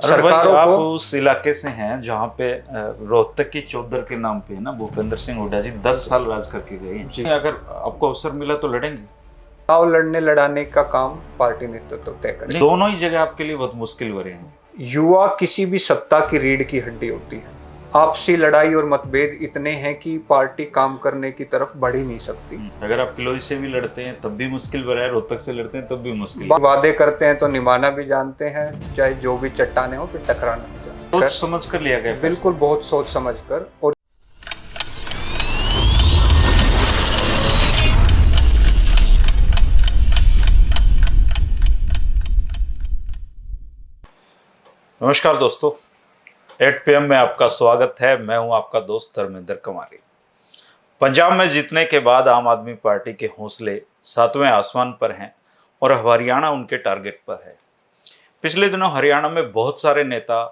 अरुण भाई, सरकारों आप को। उस इलाके से हैं जहाँ पे रोहतक की चौधर के नाम पे है ना, भूपेंद्र सिंह हुड्डा जी 10 साल राज करके गए जी, हैं। अगर आपको अवसर मिला तो लड़ेंगे? चुनाव लड़ने लड़ाने का काम पार्टी नेतृत्व तय करेगा। दोनों ही जगह आपके लिए बहुत मुश्किल भरे हैं। युवा किसी भी सत्ता की रीढ़ की हड्डी होती है। आपसी लड़ाई और मतभेद इतने हैं कि पार्टी काम करने की तरफ बढ़ ही नहीं सकती। अगर आप किलोई से भी लड़ते हैं तब भी मुश्किल भरा है, रोहतक से लड़ते हैं तब भी मुश्किल है। वादे करते हैं तो निभाना भी जानते हैं, चाहे जो भी चट्टाने हो फिर टकराना भी जानते हैं। सोच समझ कर लिया गया फैसला। बिल्कुल, बहुत सोच समझ कर। और नमस्कार दोस्तों, 8 PM में आपका स्वागत है। मैं हूं आपका दोस्त धर्मेंद्र कुमारी। पंजाब में जीतने के बाद आम आदमी पार्टी के हौसले 7वें आसमान पर हैं और हरियाणा उनके टारगेट पर है। पिछले दिनों हरियाणा में बहुत सारे नेता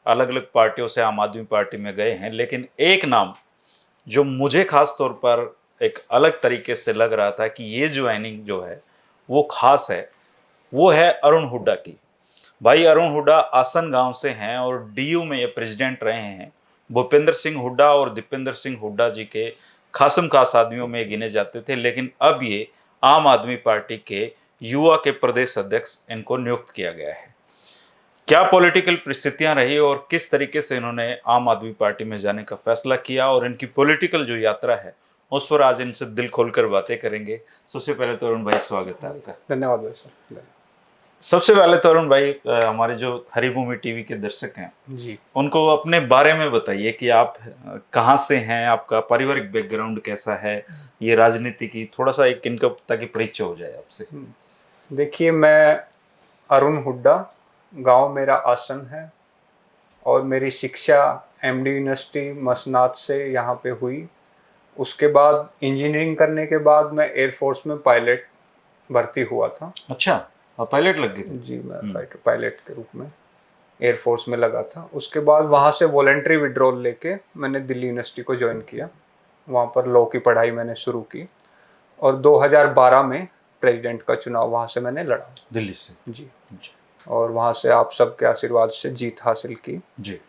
अलग अलग पार्टियों से आम आदमी पार्टी में गए हैं, लेकिन एक नाम जो मुझे खास तौर पर एक अलग तरीके से लग रहा था कि ये ज्वाइनिंग जो है वो खास है, वो है अरुण हुड्डा की। भाई अरुण हुड्डा आसन गांव से हैं और डीयू में ये प्रेसिडेंट रहे हैं। भूपेंद्र सिंह हुड्डा और दीपेंद्र सिंह हुड्डा जी के खासम खास आदमियों में गिने जाते थे, लेकिन अब ये आम आदमी पार्टी के युवा के प्रदेश अध्यक्ष इनको नियुक्त किया गया है। क्या पॉलिटिकल परिस्थितियां रही और किस तरीके से इन्होंने आम आदमी पार्टी में जाने का फैसला किया और इनकी पॉलिटिकल जो यात्रा है उस पर आज इनसे दिल खोलकर बातें करेंगे। सबसे पहले तो अरुण भाई स्वागत है आपका। धन्यवाद भाई साहब। सबसे पहले तो अरुण भाई, हमारे जो हरिभूमि टीवी के दर्शक हैं जी, उनको अपने बारे में बताइए कि आप कहाँ से हैं, आपका पारिवारिक बैकग्राउंड कैसा है, ये राजनीति की थोड़ा सा एक इनका ताकि परिचय हो जाए आपसे। देखिए, मैं अरुण हुड्डा, गांव मेरा आसन है और मेरी शिक्षा एमडी यूनिवर्सिटी मसनात से यहाँ पे हुई। उसके बाद इंजीनियरिंग करने के बाद मैं एयरफोर्स में पायलट भर्ती हुआ था। अच्छा, आप पायलट लग गए थे? जी, मैं फाइटर पायलट के रूप में एयरफोर्स में लगा था। उसके बाद वहाँ से वॉलेंट्री विड्रॉल लेके मैंने दिल्ली यूनिवर्सिटी को ज्वाइन किया। वहाँ पर लॉ की पढ़ाई मैंने शुरू की और 2012 में प्रेसिडेंट का चुनाव वहाँ से मैंने लड़ा, दिल्ली से। जी। और वहाँ से आप सबके आशीर्वाद से जीत हासिल की जी।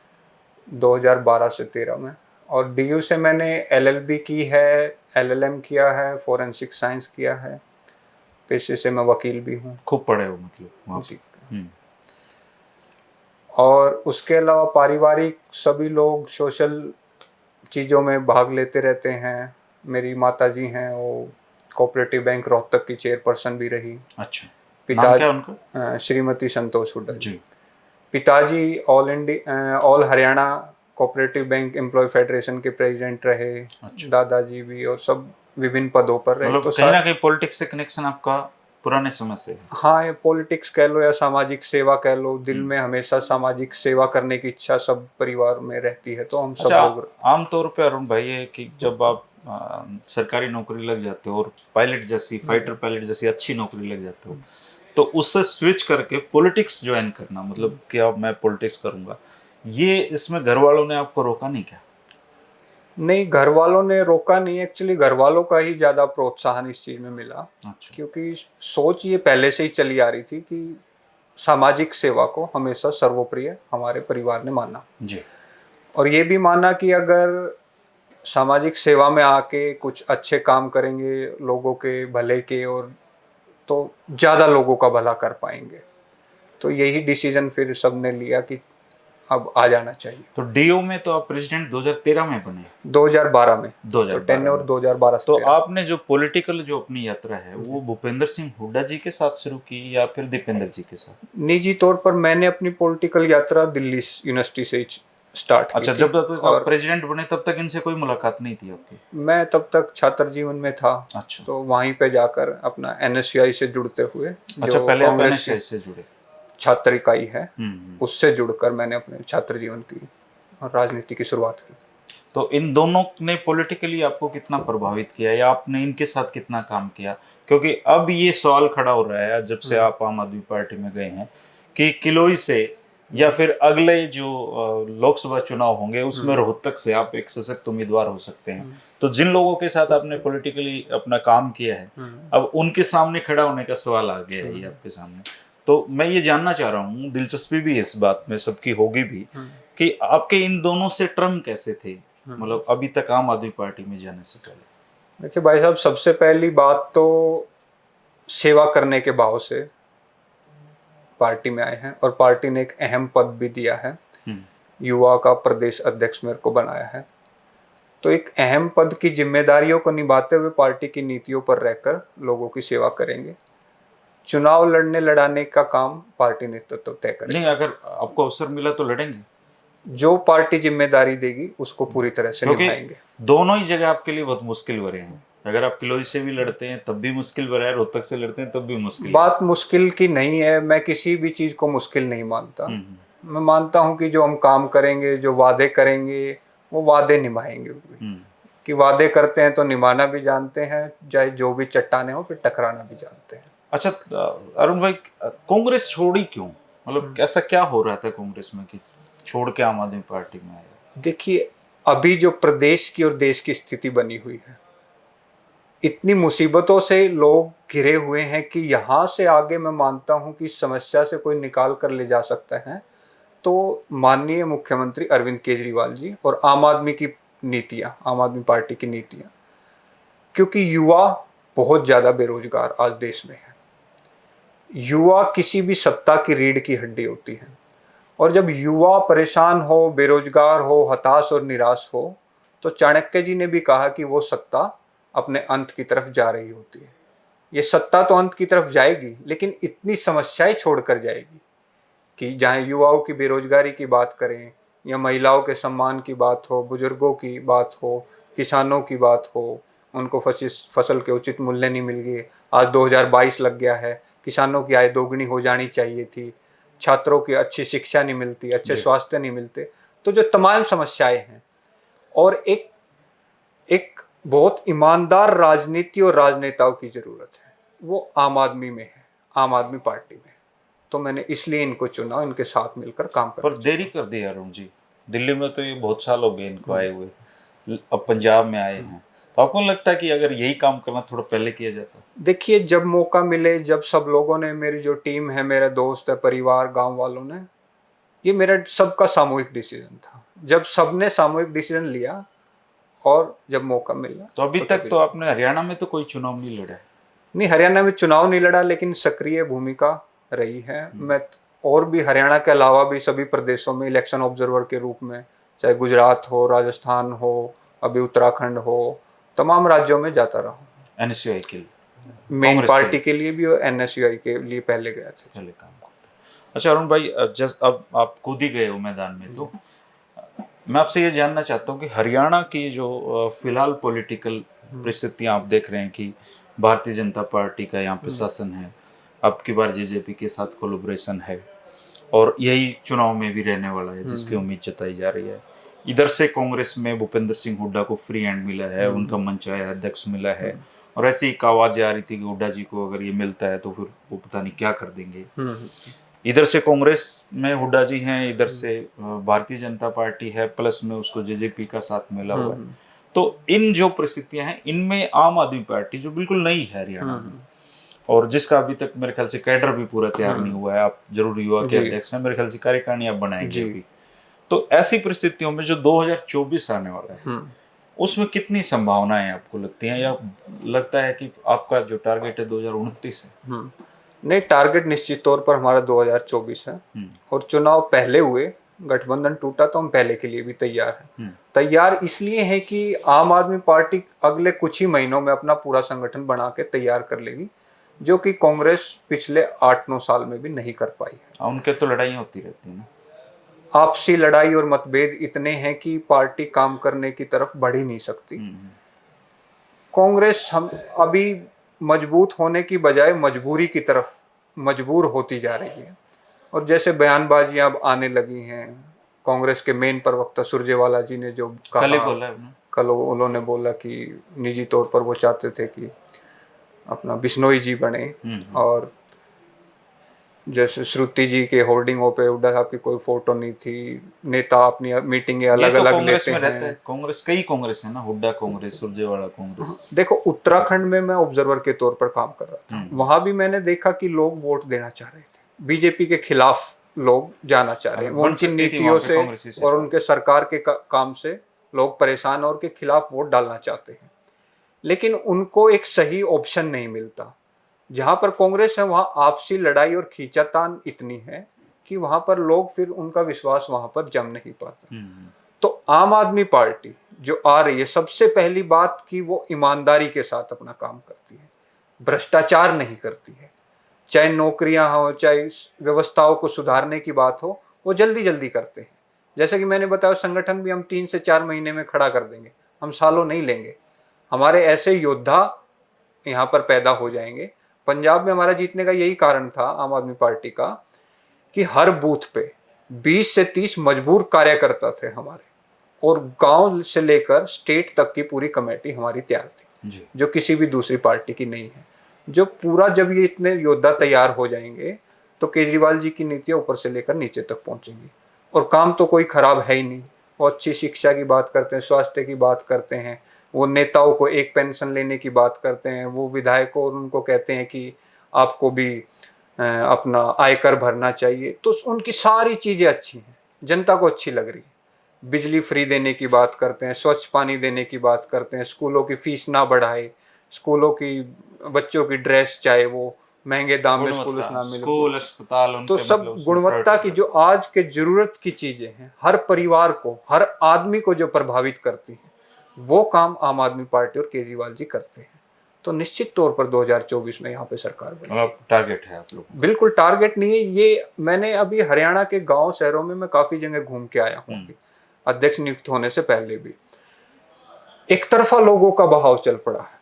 2012 से 13 में। और डीयू से मैंने एलएलबी की है, एलएलएम किया है, फोरेंसिक साइंस किया है। पेशे से मैं वकील भी हूँ। खूब पढ़े हो मतलब वहाँ जी। पे। और उसके अलावा पारिवारिक सभी लोग सोशल चीज़ों में भाग लेते रहते हैं। मेरी माताजी हैं, वो कोऑपरेटिव बैंक रोहतक की चेयरपर्सन भी रही। अच्छा, नाम क्या पिता उनका? श्रीमती संतोष हुड्डा जी। जी। पिताजी all Haryana cooperative bank employ federation के प्रेसिडेंट रहे। अच्छा। दादाजी भी, और सब विभिन्न पदों पर रहे। मतलब तो कहीं ना कहीं पॉलिटिक्स से कनेक्शन आपका पुराने समय से है। हाँ, ये पॉलिटिक्स कह लो या सामाजिक सेवा कह लो, दिल में हमेशा सामाजिक सेवा करने की इच्छा सब परिवार में रहती है, तो हम सब अच्छा, लोग। आमतौर पे अरुण भाई ये कि जब आप सरकारी नौकरी लग जाते हो और पायलट जैसी, फाइटर पायलट जैसी अच्छी नौकरी लग जाते हो, तो उससे स्विच करके पॉलिटिक्स ज्वाइन करना, मतलब कि अब मैं पॉलिटिक्स करूंगा, ये इसमें घर वालों ने आपको रोका नहीं क्या? नहीं, घर वालों ने रोका नहीं, एक्चुअली घर वालों का ही ज़्यादा प्रोत्साहन इस चीज़ में मिला। अच्छा। क्योंकि सोच ये पहले से ही चली आ रही थी कि सामाजिक सेवा को हमेशा सर्वोप्रिय हमारे परिवार ने माना। जी। और ये भी माना कि अगर सामाजिक सेवा में आके कुछ अच्छे काम करेंगे लोगों के भले के, और तो ज़्यादा लोगों का भला कर पाएंगे। तो यही डिसीजन फिर सबने लिया कि अब आ जाना चाहिए। तो डीओ में तो आप प्रेसिडेंट 2013 में बने? 2012 में। 2012 तो टेन्योर में। 2012 से तो 13। आपने जो पॉलिटिकल जो अपनी यात्रा है वो भूपेंद्र सिंह हुड्डा जी के साथ शुरू की या फिर दीपेंद्र जी के साथ? निजी तौर पर मैंने अपनी पॉलिटिकल यात्रा दिल्ली यूनिवर्सिटी से स्टार्ट की अच्छा, थी। जब तक आप और प्रेसिडेंट बने तब तक इनसे कोई मुलाकात नहीं थी आपकी? मैं तब तक छात्र जीवन में था। अच्छा। तो वहीं पे जाकर अपना एनएसयूआई से जुड़ते हुए, अच्छा, जो पहले आप कांग्रेस एनएसएस की से जुड़े? छात्र इकाई है, हम्म। उससे जुड़कर मैंने अपने छात्र जीवन की और राजनीति की शुरुआत की। तो इन दोनों ने पॉलिटिकली आपको कितना प्रभावित किया या आपने इनके साथ कितना काम किया? क्योंकि अब ये सवाल खड़ा हो रहा है जब से आप आम आदमी पार्टी में गए हैं कि किलोई से या फिर अगले जो लोकसभा चुनाव होंगे उसमें रोहतक से आप एक सशक्त उम्मीदवार हो सकते हैं। तो जिन लोगों के साथ आपने पॉलिटिकली अपना काम किया है, अब उनके सामने खड़ा होने का सवाल आ गया है ये आपके सामने। तो मैं ये जानना चाह रहा हूँ, दिलचस्पी भी इस बात में सबकी होगी भी, कि आपके इन दोनों से टर्म कैसे थे, मतलब अभी तक आम आदमी पार्टी में जाने से पहले। देखिए भाई साहब, सबसे पहली बात तो सेवा करने के भाव से पार्टी में आए हैं, और पार्टी ने एक अहम पद भी दिया है, युवा का प्रदेश अध्यक्ष मेरे को बनाया है। तो एक अहम पद की जिम्मेदारियों को निभाते हुए पार्टी की नीतियों पर रहकर लोगों की सेवा करेंगे। चुनाव लड़ने लड़ाने का काम पार्टी नेतृत्व तय करेगा। नहीं, अगर आपको अवसर मिला तो लड़ेंगे? जो पार्टी जिम्मेदारी देगी उसको पूरी तरह से क्योंकि निभाएंगे। दोनों ही जगह आपके लिए बहुत मुश्किल भरे हैं। अगर आप किलोई से भी लड़ते हैं तब भी मुश्किल भरा है, रोहतक से लड़ते हैं तब भी मुश्किल है। बात मुश्किल की नहीं है, मैं किसी भी चीज को मुश्किल नहीं मानता। मैं मानता हूं कि जो हम काम करेंगे, जो वादे करेंगे, वो वादे निभाएंगे। कि वादे करते हैं तो निभाना भी जानते हैं, चाहे जो भी चट्टाने हो फिर टकराना भी जानते हैं। अच्छा अरुण भाई, कांग्रेस छोड़ी क्यों? मतलब ऐसा क्या हो रहा था कांग्रेस में कि छोड़ के आम आदमी पार्टी में आया? देखिए, अभी जो प्रदेश की और देश की स्थिति बनी हुई है, इतनी मुसीबतों से लोग घिरे हुए हैं कि यहाँ से आगे मैं मानता हूँ कि समस्या से कोई निकाल कर ले जा सकता है तो माननीय मुख्यमंत्री अरविंद केजरीवाल जी और आम आदमी की नीतियाँ, आम आदमी पार्टी की नीतियाँ। क्योंकि युवा बहुत ज़्यादा बेरोजगार आज देश में है। युवा किसी भी सत्ता की रीढ़ की हड्डी होती है, और जब युवा परेशान हो, बेरोजगार हो, हताश और निराश हो, तो चाणक्य जी ने भी कहा कि वो सत्ता अपने अंत की तरफ जा रही होती है। ये सत्ता तो अंत की तरफ जाएगी, लेकिन इतनी समस्याएं छोड़कर जाएगी कि जहाँ युवाओं की बेरोजगारी की बात करें, या महिलाओं के सम्मान की बात हो, बुजुर्गों की बात हो, किसानों की बात हो, उनको फसल के उचित मूल्य नहीं मिल गए। आज 2022 लग गया है, किसानों की आय दोगुनी हो जानी चाहिए थी, छात्रों की अच्छी शिक्षा नहीं मिलती, अच्छे स्वास्थ्य नहीं मिलते। तो जो तमाम समस्याएं हैं, और एक एक बहुत ईमानदार राजनीति और राजनेताओं की जरूरत है, वो आम आदमी में है, आम आदमी पार्टी में। तो मैंने इसलिए इनको चुना, इनके साथ मिलकर काम कर। पर देरी कर दी अरुण जी, दिल्ली में तो ये बहुत साल हो गए इनको आए हुए, अब पंजाब में आए हैं, तो आपको लगता है कि अगर यही काम करना थोड़ा पहले किया जाता? देखिए, जब मौका मिले, जब सब लोगों ने, मेरी जो टीम है, मेरे दोस्त है, परिवार, गांव वालों ने, ये मेरा सबका सामूहिक डिसीजन था। जब सबने सामूहिक डिसीजन लिया और जब मौका मिला। तो अभी तक तो आपने हरियाणा में तो कोई चुनाव नहीं लड़ा है? नहीं, हरियाणा में चुनाव नहीं लड़ा, लेकिन सक्रिय भूमिका रही है। मैं और भी हरियाणा के अलावा भी सभी प्रदेशों में इलेक्शन ऑब्जर्वर के रूप में, चाहे गुजरात हो, राजस्थान हो, अभी उत्तराखंड हो, तमाम राज्यों में जाता रहा हूँ। एनएसयूआई के लिए, मेन पार्टी के लिए भी और एनएसयूआई के लिए पहले गया था। पहले काम करते। अच्छा अरुण भाई, अब आप खुद ही गए हो मैदान में, तो मैं आपसे ये जानना चाहता हूँ कि हरियाणा की जो फिलहाल पॉलिटिकल परिस्थितियां आप देख रहे हैं कि भारतीय जनता पार्टी का यहाँ पे शासन है, अब की बार जेजेपी के साथ कोलैबोरेशन है, और यही चुनाव में भी रहने वाला है जिसकी उम्मीद जताई जा रही है। इधर से कांग्रेस में भूपेंद्र सिंह हुड्डा को फ्री हैंड मिला है, उनका मनचाहा अध्यक्ष मिला है, और ऐसी एक आवाज आ रही थी कि हुड्डा जी को अगर ये मिलता है तो फिर वो पता नहीं क्या कर देंगे। इधर से कांग्रेस में हुड्डा जी हैं, इधर से भारतीय जनता पार्टी है, प्लस में उसको जेजेपी का साथ मिला हुआ है। तो इन जो परिस्थितियां हैं, इनमें आम आदमी पार्टी जो बिल्कुल नई है हरियाणा में, और जिसका अभी तक मेरे ख्याल से कैडर भी पूरा तैयार नहीं हुआ है, आप जरूर युवा के अध्यक्ष हैं, मेरे ख्याल से कार्यकारिणी आप बनाएंगे अभी, तो ऐसी परिस्थितियों में जो 2024 आने वाला है, उसमें कितनी संभावनाएं आपको लगती हैं, या लगता है कि आपका जो टारगेट है 2029 है? नहीं, टारगेट निश्चित तौर पर हमारा 2024 है, और चुनाव पहले हुए, गठबंधन टूटा तो हम पहले के लिए भी तैयार हैं। तैयार इसलिए है कि आम आदमी पार्टी अगले कुछ ही महीनों में अपना पूरा संगठन बना के तैयार कर लेगी, जो कि कांग्रेस पिछले 8-9 साल में भी नहीं कर पाई है। उनके तो लड़ाई होती रहती है ना, आपसी लड़ाई और मतभेद इतने हैं कि पार्टी काम करने की तरफ बढ़ ही नहीं सकती। कांग्रेस हम अभी मजबूत होने की बजाय मजबूरी की तरफ मजबूर होती जा रही है, और जैसे बयानबाजियां अब आने लगी हैं, कांग्रेस के मेन प्रवक्ता सुरजेवाला जी ने जो कहा, कल उन्होंने बोला कि निजी तौर पर वो चाहते थे कि अपना बिश्नोई जी बने, और जैसे श्रुति जी के होर्डिंगों पे हुड्डा साहब की कोई फोटो नहीं थी, नेता अपनी मीटिंगें अलग अलग लेते हैं। कांग्रेस कई कांग्रेस है ना, हुड्डा कांग्रेस, सुरजेवाला कांग्रेस। देखो, उत्तराखंड में मैं ऑब्जर्वर के तौर पर काम कर रहा था, वहां भी मैंने देखा कि लोग वोट देना चाह रहे थे, बीजेपी के खिलाफ लोग जाना चाह रहे हैं। वो बन उनकी सकती थी नीतियों वहाँ पे से कांग्रेसी और सरकार। उनके सरकार के काम से लोग परेशान और के खिलाफ वोट डालना चाहते हैं, लेकिन उनको एक सही ऑप्शन नहीं मिलता। जहां पर कांग्रेस है वहां आपसी लड़ाई और खींचातान इतनी है कि वहां पर लोग फिर उनका विश्वास वहां पर जम नहीं पाता। तो आम आदमी पार्टी जो आ रही है, सबसे पहली बात कि वो ईमानदारी के साथ अपना काम करती है, भ्रष्टाचार नहीं करती है। चाहे नौकरियां हो, चाहे व्यवस्थाओं को सुधारने की बात हो, वो जल्दी जल्दी करते हैं। जैसे कि मैंने बताया, संगठन भी हम 3 से 4 महीने में खड़ा कर देंगे, हम सालों नहीं लेंगे। हमारे ऐसे योद्धा यहाँ पर पैदा हो जाएंगे। पंजाब में हमारा जीतने का यही कारण था आम आदमी पार्टी का, कि हर बूथ पे 20 से 30 मजबूर कार्यकर्ता थे हमारे, और गांव से लेकर स्टेट तक की पूरी कमेटी हमारी तैयार थी, जो किसी भी दूसरी पार्टी की नहीं है। जो पूरा, जब ये इतने योद्धा तैयार हो जाएंगे तो केजरीवाल जी की नीतियां ऊपर से लेकर नीचे तक पहुंचेंगी। और काम तो कोई खराब है ही नहीं। वो अच्छी शिक्षा की बात करते हैं, स्वास्थ्य की बात करते हैं, वो नेताओं को एक पेंशन लेने की बात करते हैं, वो विधायकों और उनको कहते हैं कि आपको भी अपना आयकर भरना चाहिए। तो उनकी सारी चीजें अच्छी हैं, जनता को अच्छी लग रही है। बिजली फ्री देने की बात करते हैं, स्वच्छ पानी देने की बात करते हैं, स्कूलों की फीस ना बढ़ाए, स्कूलों की बच्चों की ड्रेस चाहे वो महंगे दाम में स्कूल ना मिले, स्कूल अस्पताल तो उनके सब मतलब गुणवत्ता की जो आज के जरूरत की चीजें हैं, हर परिवार को, हर आदमी को जो प्रभावित करती हैं, वो काम आम आदमी पार्टी और केजरीवाल जी करते हैं। तो निश्चित तौर पर 2024 में यहाँ पे सरकार बनी। टारगेट है आप लोग? बिल्कुल टारगेट नहीं है ये। मैंने अभी हरियाणा के गांव शहरों में मैं काफी जगह घूम के आया हूँ, अध्यक्ष नियुक्त होने से पहले भी। एक तरफा लोगों का बहाव चल पड़ा है,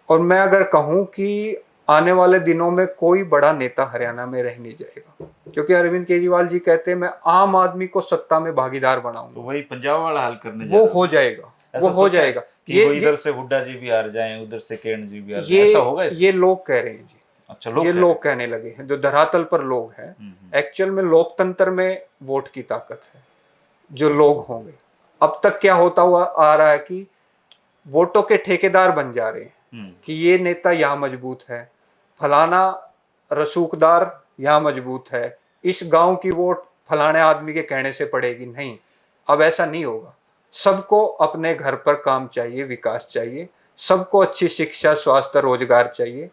और मैं अगर कहूं कि आने वाले दिनों में कोई बड़ा नेता हरियाणा में रह नहीं जाएगा, क्योंकि अरविंद केजरीवाल जी कहते हैं मैं आम आदमी को सत्ता में भागीदार बनाऊंगा। तो वही पंजाब वाला हाल करने वो हो जाएगा, वो हो जाएगा। ये इधर से हुड्डा जी भी हार जाएं, उधर से किरण जी भी हार जाएं, ऐसा होगा? ये लोग कह रहे हैं जी। अच्छा, ये लोग कहने लगे हैं, जो धरातल पर लोग हैं। एक्चुअल में लोकतंत्र में वोट की ताकत है, जो लोग होंगे। अब तक क्या होता हुआ आ रहा है कि वोटों के ठेकेदार बन जा रहे हैं, कि ये नेता यहाँ मजबूत है, फलाना रसूखदार यहाँ मजबूत है, इस गांव की वोट फलाने आदमी के कहने से पड़ेगी। नहीं, अब ऐसा नहीं होगा। सबको अपने घर पर काम चाहिए, विकास चाहिए, सबको अच्छी शिक्षा, स्वास्थ्य, रोजगार चाहिए।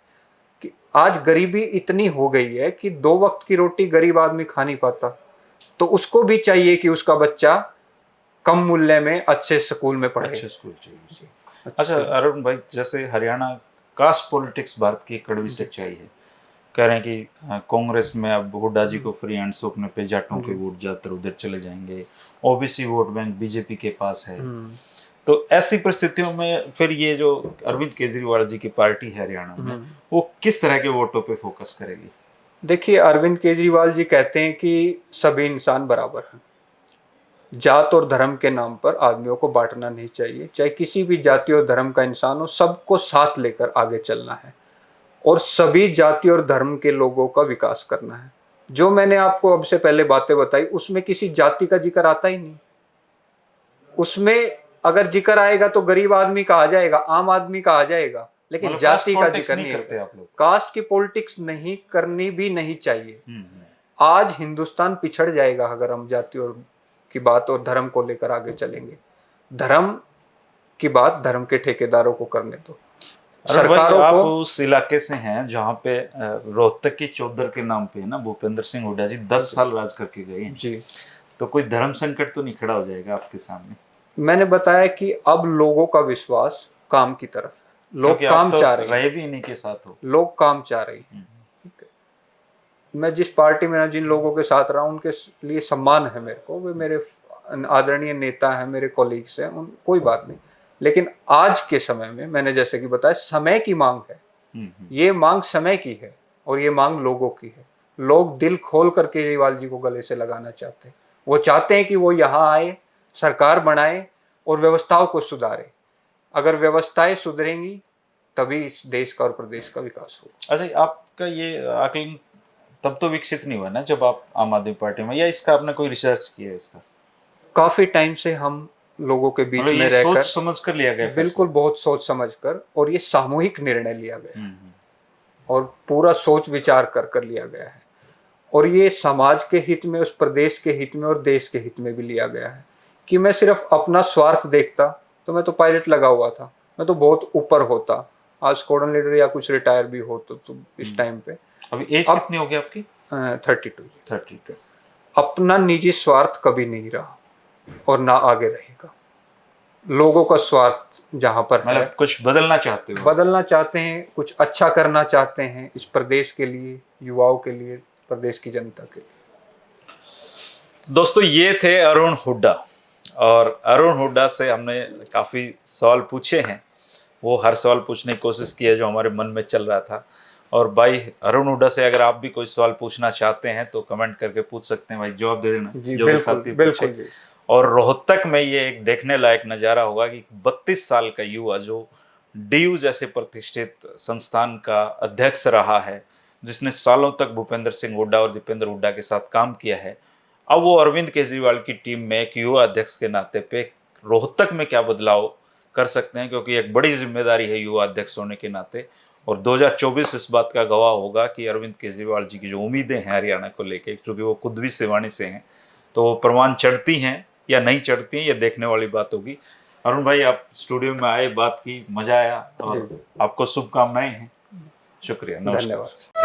कि आज गरीबी इतनी हो गई है कि 2 वक्त की रोटी गरीब आदमी खा नहीं पाता, तो उसको भी चाहिए कि उसका बच्चा कम मूल्य में अच्छे स्कूल में पढ़े। अच्छे स्कूल चाहिए। अच्छा अरुण भाई, जैसे हरियाणा कास्ट पॉलिटिक्स भारत की कड़वी सच्चाई है। कह रहे हैं कि कांग्रेस में अब हुड्डा जी को फ्री हैंड सौंपने पे जाटों के वोट ज्यादातर उधर चले जाएंगे, ओबीसी वोट बैंक बीजेपी के पास है। तो ऐसी परिस्थितियों में फिर ये जो अरविंद केजरीवाल जी की पार्टी है हरियाणा में, वो किस तरह के वोटों पे फोकस करेगी? देखिए, अरविंद केजरीवाल जी कहते हैं कि सभी इंसान बराबर हैं, जात और धर्म के नाम पर आदमियों को बांटना नहीं चाहिए। चाहे किसी भी जाति और धर्म का इंसान हो, सबको साथ लेकर आगे चलना है, और सभी जाति और धर्म के लोगों का विकास करना है। जो मैंने आपको अब से पहले बातें बताई, उसमें किसी जाति का जिक्र आता ही नहीं। उसमें अगर जिक्र आएगा तो गरीब आदमी का आ जाएगा, आम आदमी का आ जाएगा, लेकिन मतलब जाति का जिक्र नहीं करते आप लोग। कास्ट की पॉलिटिक्स नहीं करनी भी नहीं चाहिए। आज हिंदुस्तान पिछड़ जाएगा अगर हम जाति और की बात और धर्म को लेकर आगे चलेंगे। धर्म की बात धर्म के ठेकेदारों को करने दो, सरकारों आप को। उस इलाके से हैं जहाँ पे रोहतक की चौधर के नाम पे है ना, भूपेंद्र सिंह हुड्डा जी 10 साल राज करके गए हैं जी। तो कोई धर्म संकट तो नहीं खड़ा हो जाएगा आपके सामने? मैंने मैंने बताया कि अब लोगों का विश्वास काम की तरफ है, लोग काम चाह रहे हैं, रहे भी इन्हीं के साथ हो, लोग काम चाह रहे हैं। मैं जिस पार्टी में जिन लोगों के साथ रहा हूं, उनके लिए सम्मान है मेरे को, वे मेरे आदरणीय नेता हैं, मेरे कॉलीग्स हैं, उन कोई बात नहीं। लेकिन आज के समय में मैंने जैसे कि बताया, समय की मांग है। ये मांग समय की है और ये मांग लोगों की है। लोग दिल खोल कर केजरीवाल जी को गले से लगाना चाहते हैं। वो चाहते हैं कि वो यहाँ आए, सरकार बनाए और व्यवस्थाओं को सुधारे। अगर व्यवस्थाएं सुधरेंगी तभी इस देश का और प्रदेश का विकास होगा। अच्छा, आपका ये आकलन तब तो विकसित नहीं हुआ ना जब आप आम आदमी पार्टी में, या इसका आपने कोई रिसर्च किया है? इसका काफी टाइम से हम लोगों के बीच में रहकर सोच समझ कर लिया गया। बिल्कुल, बहुत सोच समझ कर, और ये सामूहिक निर्णय लिया गया और पूरा सोच विचार कर लिया गया है। और ये समाज के हित में, उस प्रदेश के हित में और देश के हित में भी लिया गया है। कि मैं सिर्फ अपना स्वार्थ देखता तो मैं तो पायलट लगा हुआ था, मैं तो बहुत ऊपर होता, आज स्क्वाड्रन लीडर या कुछ रिटायर भी हो तो इस टाइम पे। अभी एज अब कितनी होगी आपकी? 32। 32। अपना निजी स्वार्थ कभी नहीं रहा और ना आगे रहेगा। लोगों का स्वार्थ जहाँ पर है, मतलब कुछ बदलना चाहते हो? बदलना चाहते हैं, कुछ अच्छा करना चाहते हैं इस प्रदेश के लिए, युवाओं के लिए, प्रदेश की जनता के लिए। दोस्तों, ये थे अरुण हुड्डा। और अरुण हुड्डा से हमने काफ़ी सवाल पूछे हैं। वो हर सवाल पूछने की कोशिश की है जो हमारे मन में चल रहा था। और भाई अरुण हुड्डा से अगर आप भी कोई सवाल पूछना चाहते हैं तो कमेंट करके पूछ सकते हैं भाई, जवाब दे देना जी जो भी बिल्कुल साथी बिल्कुल पूछे। जी। और रोहतक में ये एक देखने लायक नज़ारा होगा कि 32 साल का युवा जो डीयू जैसे प्रतिष्ठित संस्थान का अध्यक्ष रहा है, जिसने सालों तक भूपेंद्र सिंह हुड्डा और दीपेंद्र हुड्डा के साथ काम किया है, अब वो अरविंद केजरीवाल की टीम में एक युवा अध्यक्ष के नाते पे रोहतक में क्या बदलाव कर सकते हैं, क्योंकि एक बड़ी जिम्मेदारी है युवा अध्यक्ष होने के नाते। और 2024 इस बात का गवाह होगा कि अरविंद केजरीवाल जी की जो उम्मीदें हैं हरियाणा को लेकर, क्योंकि वो खुद भी सिवानी से हैं, तो वो प्रमाण चढ़ती हैं या नहीं चढ़ती हैं, ये देखने वाली बात होगी। अरुण भाई, आप स्टूडियो में आए, बात की, मजा आया, और जी। आपको शुभकामनाएं हैं। शुक्रिया, नमस्कार। धन्यवाद।